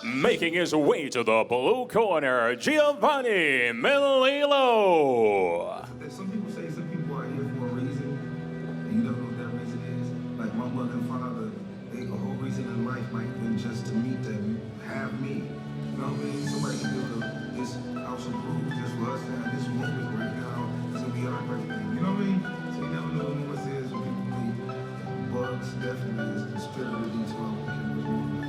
Making his way to the blue corner, Giovanni Melillo. Some people say some people are here for a reason, and you don't know what that reason is. Like my mother and father, the whole reason in life might have been just to meet them, have me. You know what I mean? Somebody can build this house of blues just for us to have this moment right now to be our everything. You know what I mean? So you never know what moments is when people meet. Bugs definitely is the spirit of these 12 cameras moving.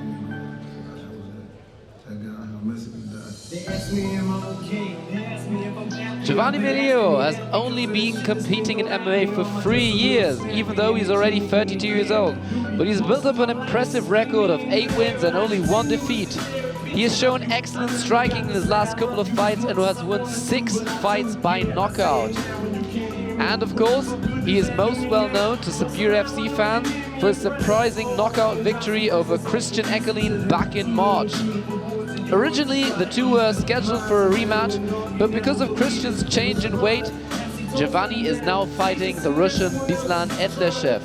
Giovanni Melillo has only been competing in MMA for 3 years, even though he's already 32 years old. But he's built up an impressive record of 8 wins and only 1 defeat. He has shown excellent striking in his last couple of fights and has won 6 fights by knockout. And of course, he is most well known to SuperiorFC fans for his surprising knockout victory over Christian Etleshev back in March. Originally, the two were scheduled for a rematch, but because of Christian's change in weight, Giovanni is now fighting the Russian Bislan Etleshev.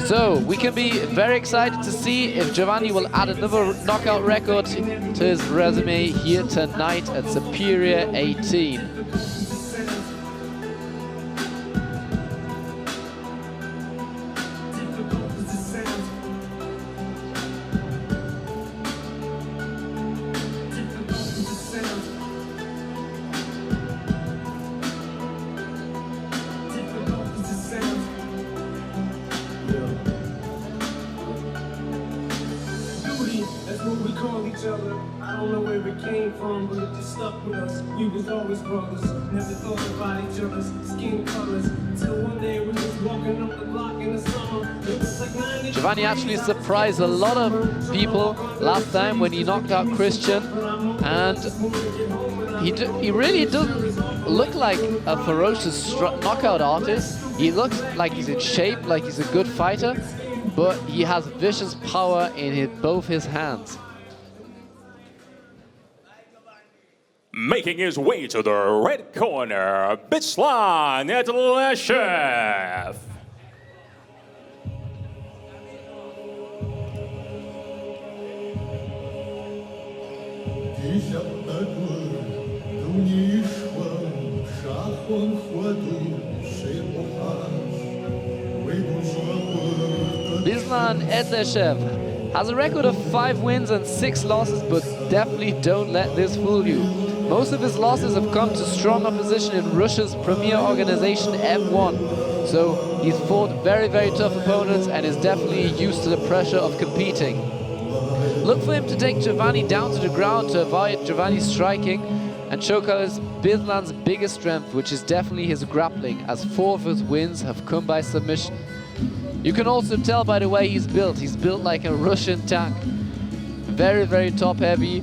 So, we can be very excited to see if Giovanni will add another knockout record to his resume here tonight at Superior 18. That's what we call each other. I don't know where it came from, but it just stuck with us. We was always brothers, never thought about each other's skin colors. Until one day we was walking up the block in the summer. It was like 90. Giovanni actually surprised a lot of people last time when he knocked out Christian, and he really doesn't look like a ferocious knockout artist. He looks like he's in shape, like he's a good fighter, but he has vicious power in both his hands. Making his way to the red corner, Bislan Etleshev. Bislan Etleshev has a record of 5 wins and 6 losses, but definitely don't let this fool you. Most of his losses have come to strong opposition in Russia's premier organization M1. So he's fought very, very tough opponents and is definitely used to the pressure of competing. Look for him to take Giovanni down to the ground to avoid Giovanni's striking and showcase Bislan's biggest strength, which is definitely his grappling, as 4 of his wins have come by submission. You can also tell by the way he's built. He's built like a Russian tank. Very, very top heavy,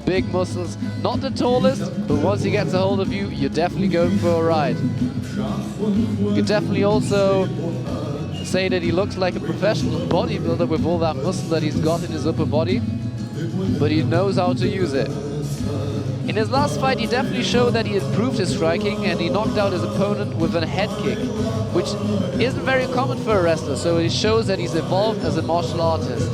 big muscles. Not the tallest, but once he gets a hold of you, you're definitely going for a ride. You can definitely also say that he looks like a professional bodybuilder with all that muscle that he's got in his upper body, but he knows how to use it. In his last fight, he definitely showed that he improved his striking and he knocked out his opponent with a head kick, which isn't very common for a wrestler, so it shows that he's evolved as a martial artist.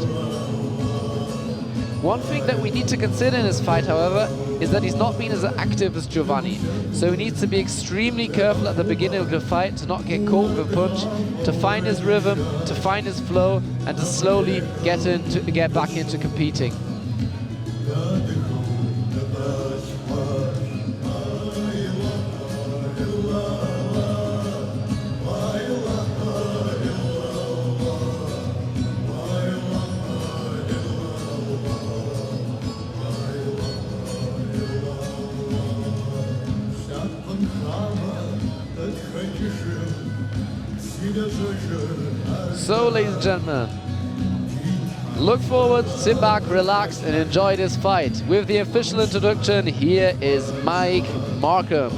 One thing that we need to consider in this fight, however, is that he's not been as active as Giovanni, so he needs to be extremely careful at the beginning of the fight to not get caught with a punch, to find his rhythm, to find his flow, and to slowly get back into competing. So, ladies and gentlemen, look forward, sit back, relax, and enjoy this fight. With the official introduction, here is Mike Markham.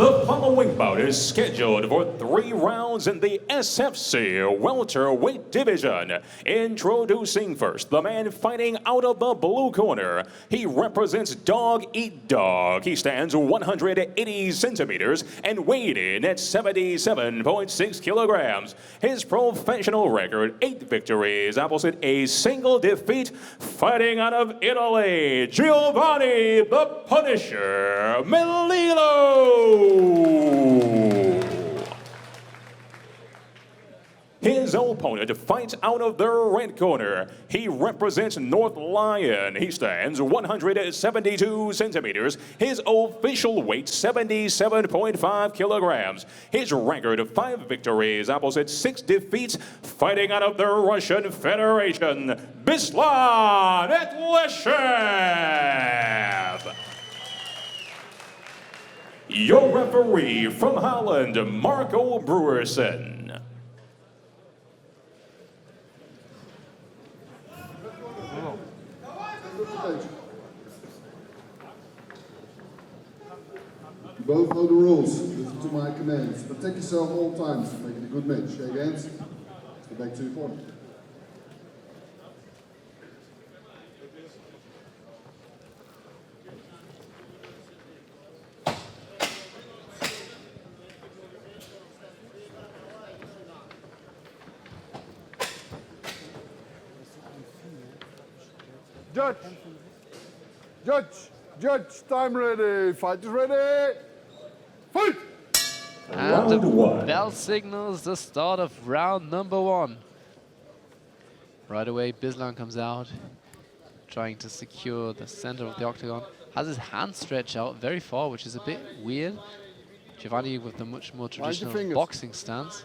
The following bout is scheduled for 3 rounds in the SFC welterweight division. Introducing first, the man fighting out of the blue corner. He represents Dog Eat Dog. He stands 180 centimeters and weighed in at 77.6 kilograms. His professional record, 8 victories, opposite a single defeat. Fighting out of Italy, Giovanni the Punisher Melillo. His opponent fights out of the red corner. He represents North Lion. He stands 172 centimeters. His official weight, 77.5 kilograms. His record of 5 victories, opposite 6 defeats. Fighting out of the Russian Federation, Bislan Etleshev. Your referee from Holland, Marco Brewerson. You both know the rules. Listen to my commands. Protect yourself all times. Make it a good match. Shake hands. Step back to your corner. Judge, time ready, fighters ready, fight! And the bell signals the start of round number 1. Right away, Bislan comes out, trying to secure the center of the octagon. Has his hand stretched out very far, which is a bit weird. Giovanni with the much more traditional boxing stance.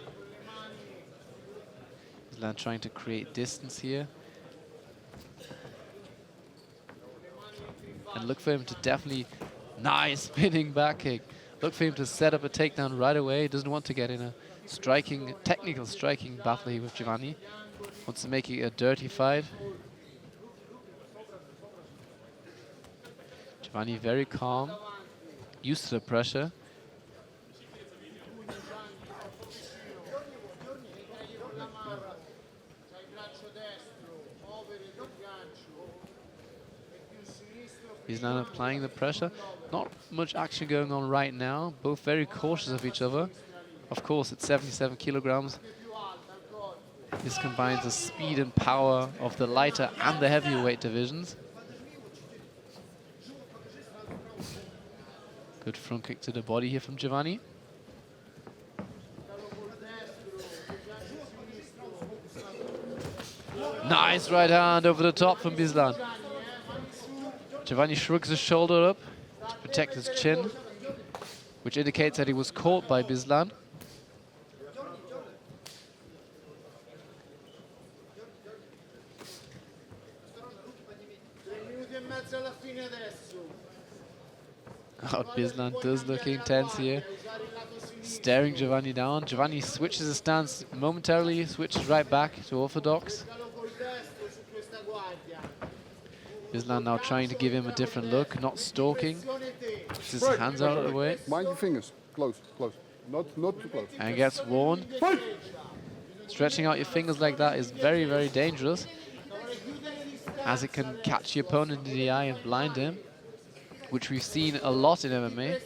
Bislan trying to create distance here. And look for him to definitely, nice spinning back kick. Look for him to set up a takedown right away. He doesn't want to get in a technical striking battle here with Giovanni. Wants to make it a dirty fight. Giovanni very calm, used to the pressure. He's now applying the pressure. Not much action going on right now. Both very cautious of each other. Of course, at 77 kilograms. This combines the speed and power of the lighter and the heavyweight divisions. Good front kick to the body here from Giovanni. Nice right hand over the top from Bislan. Giovanni shrugs his shoulder up to protect his chin, which indicates that he was caught by Bislan. Oh, Bislan does look intense here, staring Giovanni down. Giovanni switches his stance momentarily, switches right back to orthodox. Bislan now trying to give him a different look, not stalking. Puts his hands out of the way. Mind your fingers. Close. Not too close. And gets warned. Stretching out your fingers like that is very, very dangerous, as it can catch your opponent in the eye and blind him, which we've seen a lot in MMA.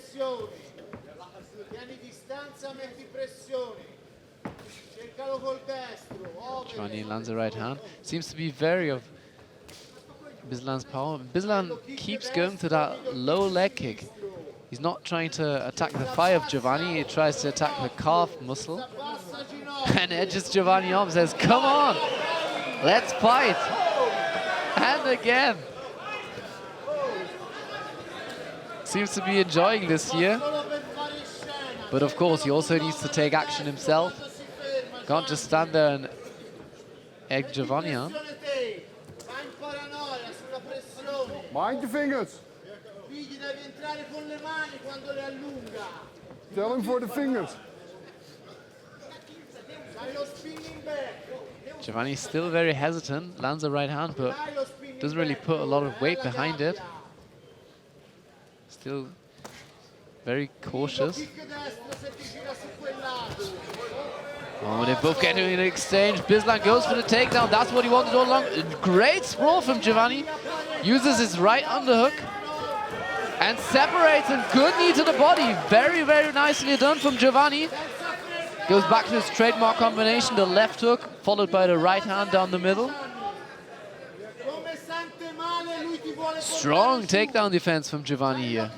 Giovanni lands a right hand. Seems to be very of Bislan's power. Bislan keeps going to that low leg kick. He's not trying to attack the thigh of Giovanni, he tries to attack the calf muscle. And edges Giovanni off, says, come on, let's fight. And again. Seems to be enjoying this here. But of course, he also needs to take action himself. Can't just stand there and egg Giovanni on. Mind your fingers. Tell him for the fingers. Giovanni's still very hesitant, lands a right hand, but doesn't really put a lot of weight behind it. Still very cautious. Oh, they both get into an exchange. Bislan goes for the takedown. That's what he wanted all along. Great sprawl from Giovanni. Uses his right underhook and separates, and good knee to the body. Very, very nicely done from Giovanni. Goes back to his trademark combination, the left hook, followed by the right hand down the middle. Strong takedown defense from Giovanni here.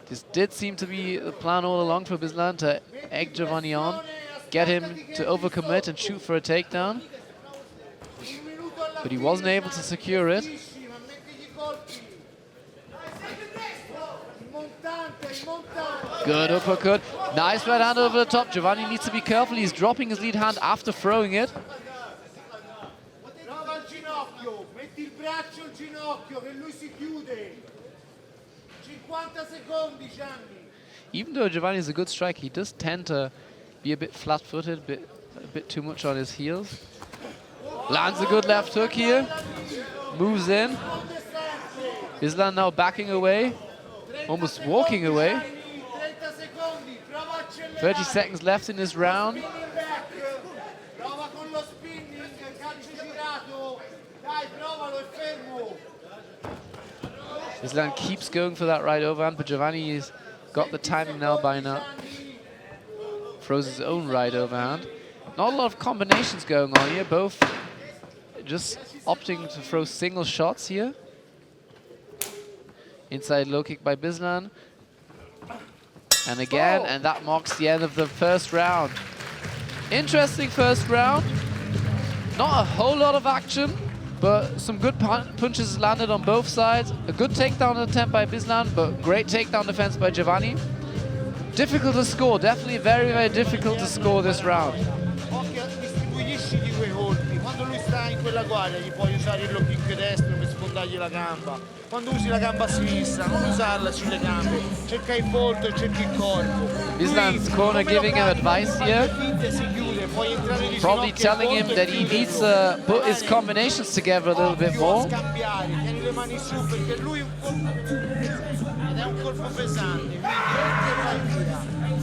This did seem to be the plan all along for Bislan, to egg Giovanni on, get him to overcommit and shoot for a takedown. But he wasn't able to secure it. Good uppercut. Nice right hand over the top. Giovanni needs to be careful. He's dropping his lead hand after throwing it. Even though Giovanni is a good striker, he does tend to be a bit flat-footed, a bit too much on his heels. Lands a good left hook here. Moves in. Bislan now backing away, almost walking away. 30 seconds left in this round. Bislan keeps going for that right overhand, but Giovanni's got the timing now by now. Throws his own right overhand. Not a lot of combinations going on here, both just opting to throw single shots here. Inside low kick by Bislan. And again, and that marks the end of the first round. Interesting first round. Not a whole lot of action, but some good punches landed on both sides. A good takedown attempt by Bislan, but great takedown defense by Giovanni. Difficult to score, definitely very, very difficult to score this round. Quando lui sta in quella guardia gli puoi usare il low kick destro per sfondargli la gamba. Quando usi la gamba sinistra non usarla sulle gambe, cerca il volto e cerca il corpo. Bislan's corner giving him advice here, probably telling him that he needs to put his combinations together a little bit more. Tieni le mani su perché lui ed è un colpo pesante,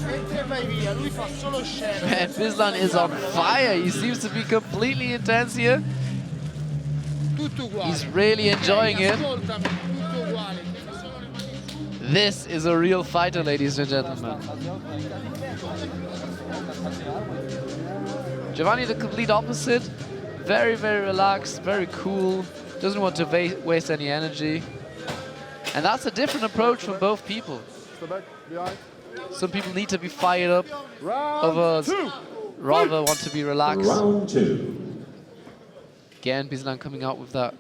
entra e vai via, lui fa solo scena. Man, Bislan is on fire. He seems to be completely intense here. He's really enjoying it. This is a real fighter, ladies and gentlemen. Giovanni, the complete opposite. Very, very relaxed, very cool. Doesn't want to waste any energy. And that's a different approach from both people. Some people need to be fired up. Others rather want to be relaxed. Round two. Again, Bislan coming out with that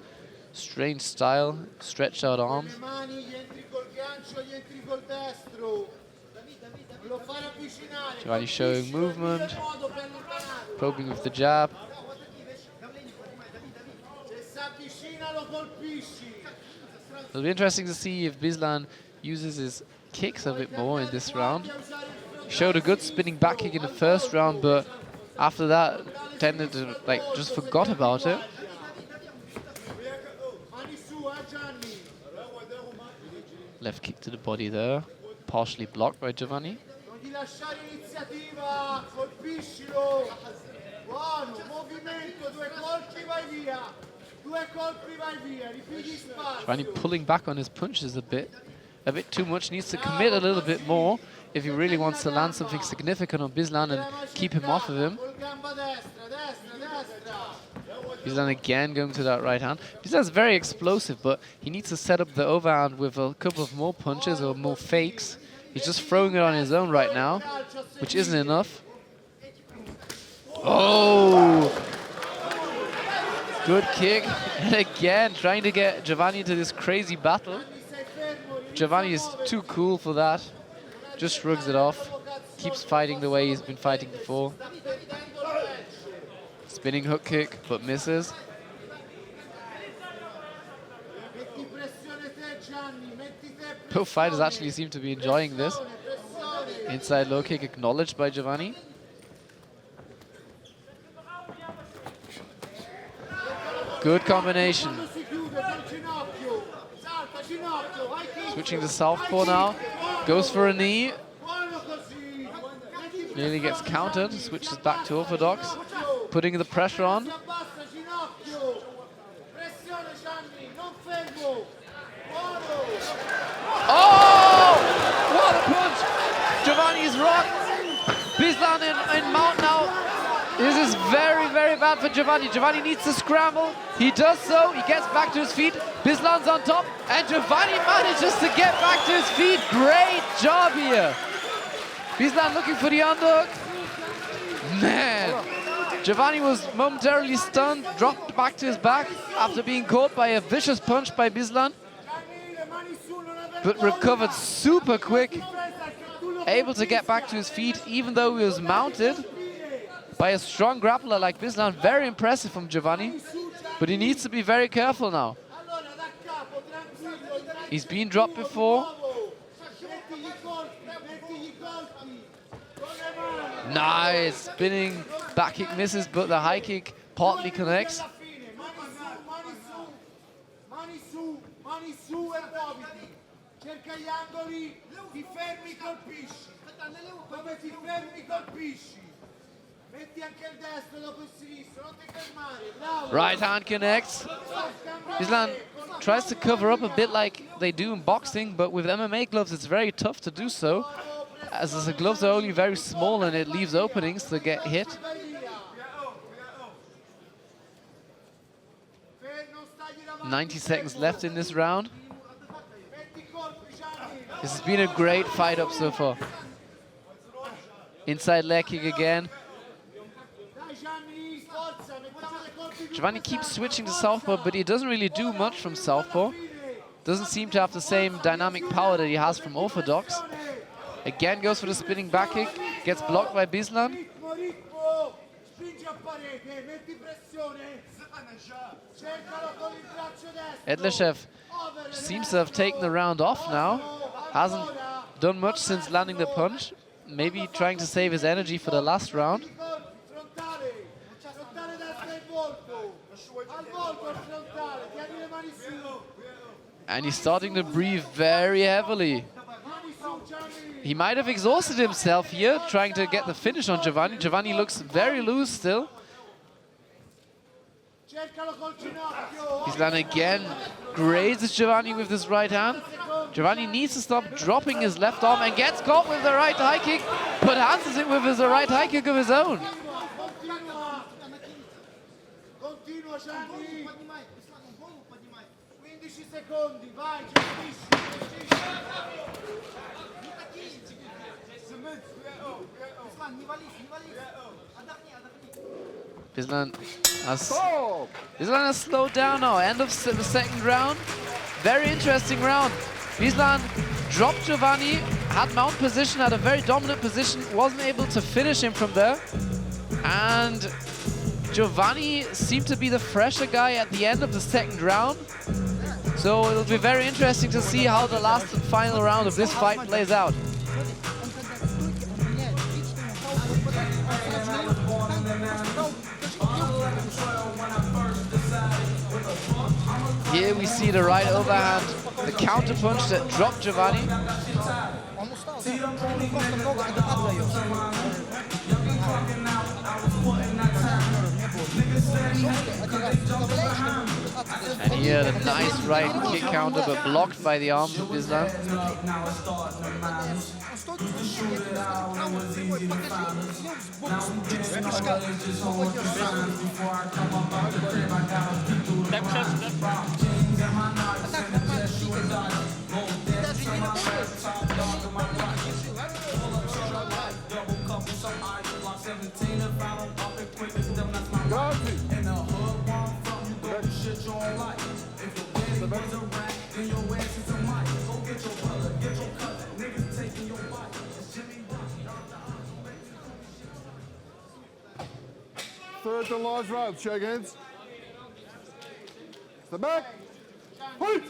strange style, stretched out arms. Giovanni showing movement, probing with the jab. It'll be interesting to see if Bislan uses his kicks a bit more in this round. He showed a good spinning back kick in the first round, but after that tended to just forgot about it. Left kick to the body there, partially blocked by Giovanni. Giovanni pulling back on his punches a bit too much. Needs to commit a little bit more if he really wants to land something significant on Bislan and keep him off of him. Bislan again going to that right hand. Bislan's very explosive, but he needs to set up the overhand with a couple of more punches or more fakes. He's just throwing it on his own right now, which isn't enough. Oh! Good kick. And again, trying to get Giovanni into this crazy battle. Giovanni is too cool for that. Just shrugs it off. Keeps fighting the way he's been fighting before. Spinning hook kick, but misses. Both fighters actually seem to be enjoying this. Inside low kick acknowledged by Giovanni. Good combination. Switching to southpaw now. Goes for a knee. Nearly gets countered. Switches back to orthodox. Putting the pressure on. Oh! What a punch! Giovanni's rocked. Bislan in mount now. This is very, very bad for Giovanni. Giovanni needs to scramble. He does so. He gets back to his feet. Bislan's on top. And Giovanni manages to get back to his feet. Great job here. Bislan looking for the underhook. Man. Giovanni was momentarily stunned. Dropped back to his back after being caught by a vicious punch by Bislan. But recovered super quick. Able to get back to his feet even though he was mounted by a strong grappler like Bislan. Very impressive from Giovanni, but he needs to be very careful now. He's been dropped before. Nice, spinning back kick misses, but the high kick partly connects. Right hand connects. Bislan tries to cover up a bit like they do in boxing, but with MMA gloves it's very tough to do so, as the gloves are only very small and it leaves openings to get hit. "90 seconds left in this round. This has been a great fight up so far. Inside leg kick again. Giovanni keeps switching to southpaw, but he doesn't really do much from southpaw. Doesn't seem to have the same dynamic power that he has from orthodox. Again goes for the spinning back kick. Gets blocked by Bislan. Etleshev seems to have taken the round off now. Hasn't done much since landing the punch. Maybe trying to save his energy for the last round. And he's starting to breathe very heavily. He might have exhausted himself here, trying to get the finish on Giovanni. Giovanni looks very loose still. Bislan again grazes Giovanni with his right hand. Giovanni needs to stop dropping his left arm and gets caught with the right high kick, but answers it with his right high kick of his own. Bislan has slowed down now. End of the second round. Very interesting round. Bislan dropped Giovanni, had mount position, had a very dominant position, wasn't able to finish him from there. And Giovanni seemed to be the fresher guy at the end of the second round. So it'll be very interesting to see how the last and final round of this fight plays out. Here we see the right overhand, the counter punch that dropped Giovanni. And here the nice right kick counter, but blocked by the arms of Bislan. Third and last round, shake hands. Step back. Fight.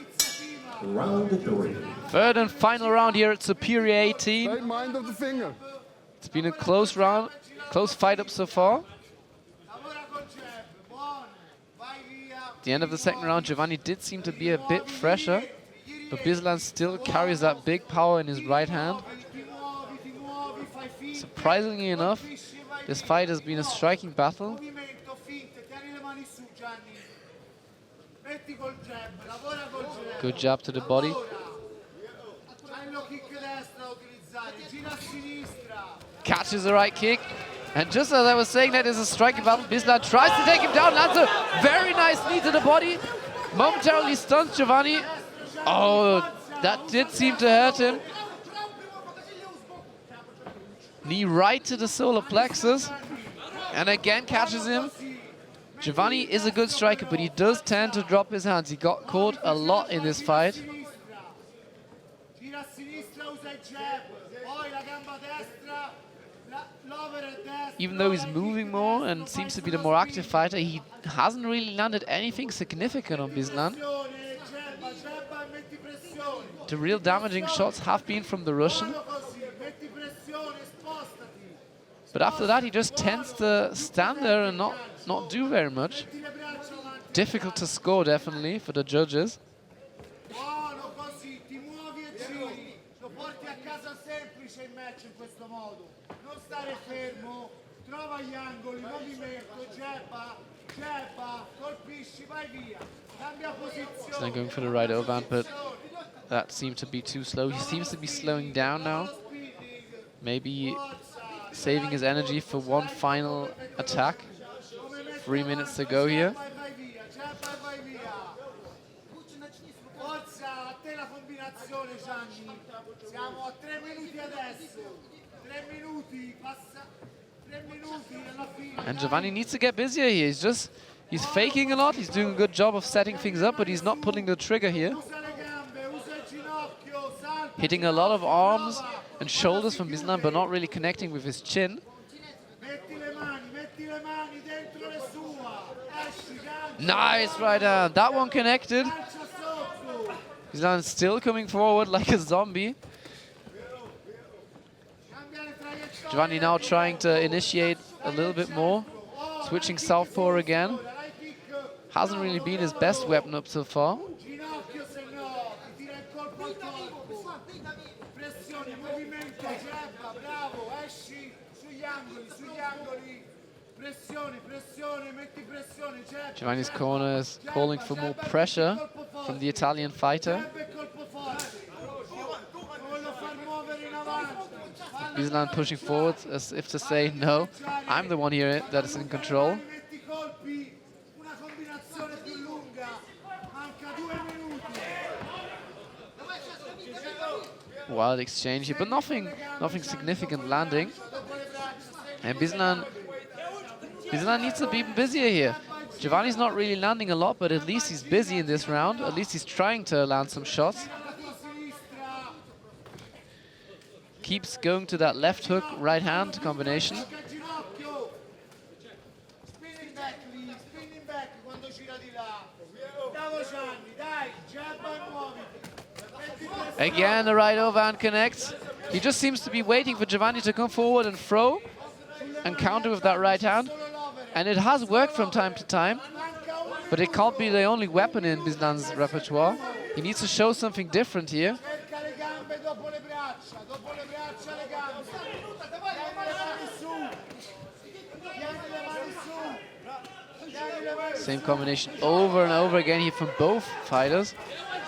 Round 3. Third and final round here at Superior18. Take mind of the finger. It's been a close round, close fight up so far. At the end of the second round, Giovanni did seem to be a bit fresher, But Bislan still carries that big power in his right hand. Surprisingly enough, this fight has been a striking battle. Good jab to the body. Catches the right kick. And just as I was saying that is a striking battle, Bislan tries to take him down, lands a very nice knee to the body. Momentarily stuns Giovanni. Oh, that did seem to hurt him. Knee right to the solar plexus. And again catches him. Giovanni is a good striker, but he does tend to drop his hands. He got caught a lot in this fight. Even though he's moving more and seems to be the more active fighter, he hasn't really landed anything significant on Bislan. The real damaging shots have been from the Russian. But after that, he just tends to stand there and not do very much. Difficult to score, definitely, for the judges. He's then going for the right overhand, but that seemed to be too slow. He seems to be slowing down now. Maybe saving his energy for one final attack. 3 minutes to go here. And Giovanni needs to get busier here. He's faking a lot. He's doing a good job of setting things up, but he's not pulling the trigger here. Hitting a lot of arms and shoulders from Bislan, but not really connecting with his chin. Nice right hand. That one connected. Bislan still coming forward like a zombie. Giovanni now trying to initiate a little bit more. Switching southpaw again. Hasn't really been his best weapon up so far. Giovanni's corner is calling for more pressure from the Italian fighter. Bislan pushing forward as if to say, no, I'm the one here that is in control. Wild exchange here, but nothing significant landing. And Bislan needs to be busier here. Giovanni's not really landing a lot, but at least he's busy in this round. At least he's trying to land some shots. Keeps going to that left hook, right hand combination. Again, the right overhand connects. He just seems to be waiting for Giovanni to come forward and throw and counter with that right hand. And it has worked from time to time, but it can't be the only weapon in Bislan's repertoire. He needs to show something different here. Same combination over and over again here from both fighters.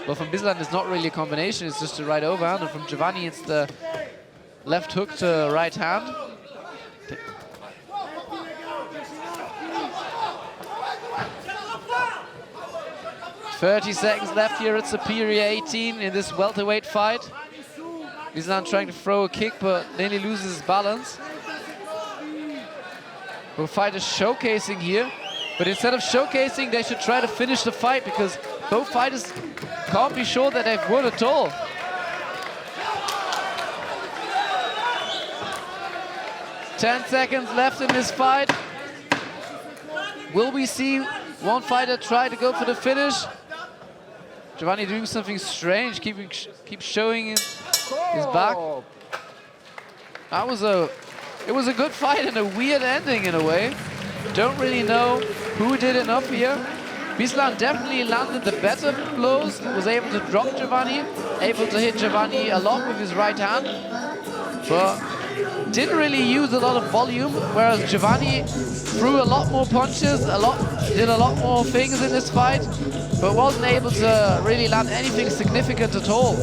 But from Bislan, it's not really a combination, it's just the right overhand. And from Giovanni, it's the left hook to right hand. 30 seconds left here at Superior18 in this welterweight fight. Bislan trying to throw a kick, but nearly loses his balance. Both fighters showcasing here. But instead of showcasing, they should try to finish the fight, because both fighters can't be sure that they've won at all. Ten seconds left in this fight. Will we see one fighter try to go for the finish? Giovanni doing something strange, keeps showing his back. It was a good fight and a weird ending in a way. Don't really know who did enough here. Bislan definitely landed the better blows, was able to drop Giovanni, able to hit Giovanni a lot with his right hand, but didn't really use a lot of volume, whereas Giovanni threw a lot more punches, did a lot more things in this fight, but wasn't able to really land anything significant at all.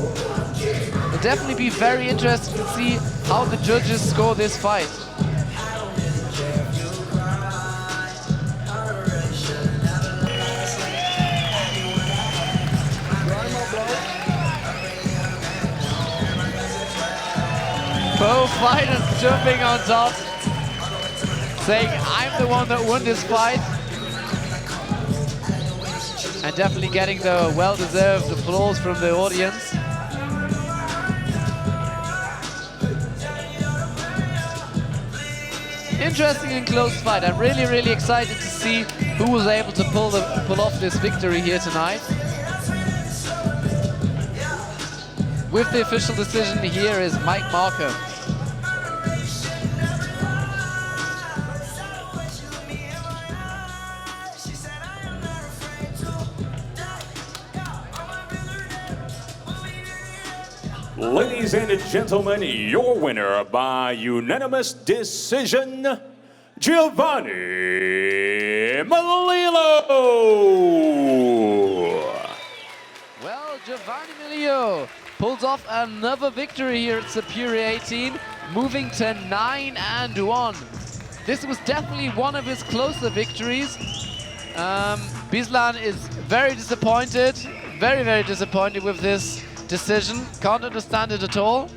It'll definitely be very interesting to see how the judges score this fight. Both fighters jumping on top, saying, I'm the one that won this fight. And definitely getting the well-deserved applause from the audience. Interesting and close fight. I'm really, really excited to see who was able to pull off this victory here tonight. With the official decision here is Mike Markham. Ladies and gentlemen, your winner by unanimous decision, Giovanni Melillo. Well, Giovanni Melillo pulls off another victory here at SuperiorFC18, moving to 9-1. This was definitely one of his closer victories. Bislan is very disappointed, very disappointed with this decision. Can't understand it at all.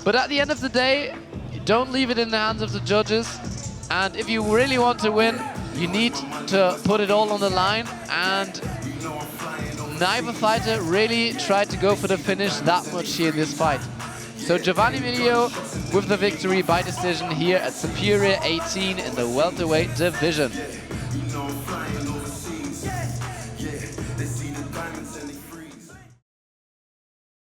But at the end of the day, don't leave it in the hands of the judges. And if you really want to win, you need to put it all on the line. And neither fighter really tried to go for the finish that much here in this fight. So Giovanni Melillo with the victory by decision here at SuperiorFC18 in the welterweight division.